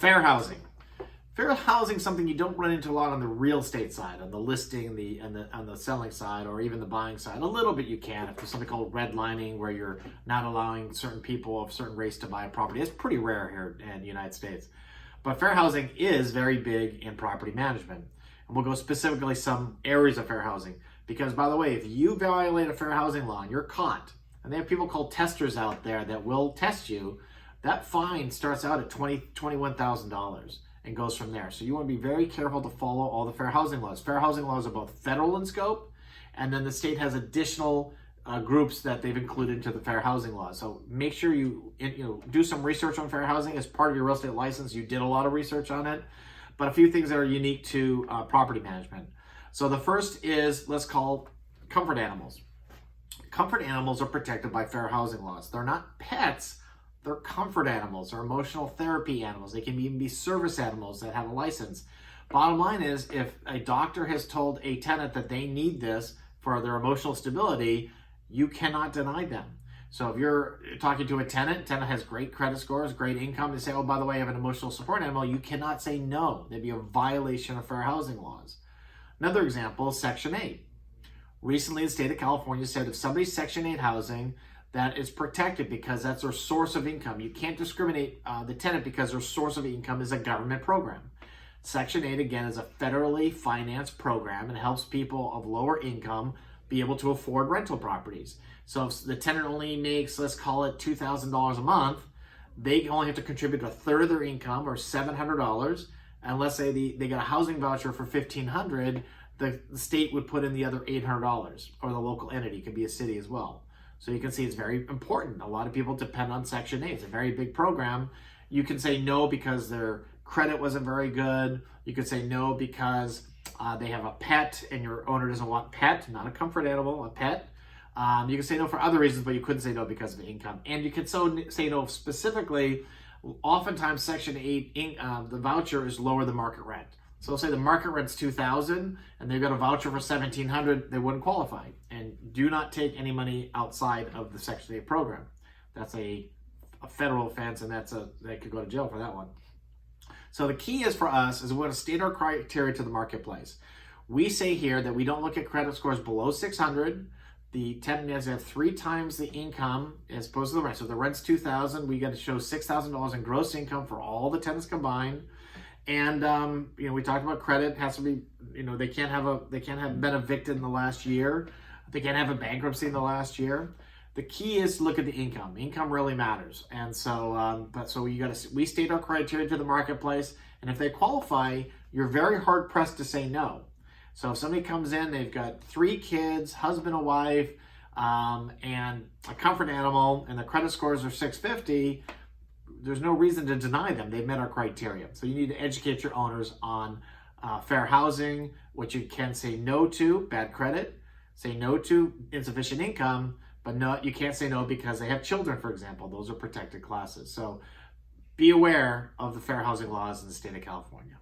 Fair housing. Fair housing is something you don't run into a lot on the real estate side, on the listing, on the selling side, or even the buying side. A little bit you can if there's something called redlining, where you're not allowing certain people of a certain race to buy a property. It's pretty rare here in the United States. But fair housing is very big in property management. And we'll go specifically some areas of fair housing. Because, by the way, if you violate a fair housing law and you're caught, and they have people called testers out there that will test you, that fine starts out at $21,000 and goes from there. So you want to be very careful to follow all the fair housing laws. Fair housing laws are both federal in scope, and then the state has additional groups that they've included into the fair housing laws. So make sure you do some research on fair housing as part of your real estate license. You did a lot of research on it, but a few things that are unique to property management. So the first is, let's call comfort animals. Comfort animals are protected by fair housing laws. They're not pets, they're comfort animals or emotional therapy animals. They can even be service animals that have a license. Bottom line is, if a doctor has told a tenant that they need this for their emotional stability, you cannot deny them. So if you're talking to a tenant has great credit scores, great income, they say, oh, by the way, I have an emotional support animal, you cannot say no. There'd be a violation of fair housing laws. Another example is Section 8. Recently, the state of California said if somebody's Section 8 housing, that is protected because that's their source of income. You can't discriminate the tenant because their source of income is a government program. Section 8, again, is a federally financed program and helps people of lower income be able to afford rental properties. So if the tenant only makes, let's call it $2,000 a month, they only have to contribute a third of their income, or $700. And let's say they got a housing voucher for $1,500, the state would put in the other $800, or the local entity, it could be a city as well. So you can see it's very important. A lot of people depend on Section 8. It's a very big program. You can say no because their credit wasn't very good. You could say no because they have a pet and your owner doesn't want pet, not a comfort animal, a pet. You can say no for other reasons, but you couldn't say no because of the income. And you can say no specifically. Oftentimes Section 8, the voucher is lower than market rent. So say the market rent's $2,000 and they've got a voucher for $1,700, they wouldn't qualify. And do not take any money outside of the Section 8 program. That's a federal offense, and they could go to jail for that one. So the key is for us is we want to state our criteria to the marketplace. We say here that we don't look at credit scores below 600. The tenant has to have 3 times the income as opposed to the rent. So if the rent's $2,000, we got to show $6,000 in gross income for all the tenants combined. And we talked about credit. It has to be, they can't have been evicted in the last year. They can't have a bankruptcy in the last year. The key is to look at the income. Income really matters. And so, we state our criteria to the marketplace. And if they qualify, you're very hard pressed to say no. So if somebody comes in, they've got 3 kids, husband and wife, and a comfort animal, and the credit scores are 650. There's no reason to deny them. They've met our criteria. So you need to educate your owners on fair housing, what you can say no to, bad credit, say no to insufficient income, but no, you can't say no because they have children, for example. Those are protected classes. So be aware of the fair housing laws in the state of California.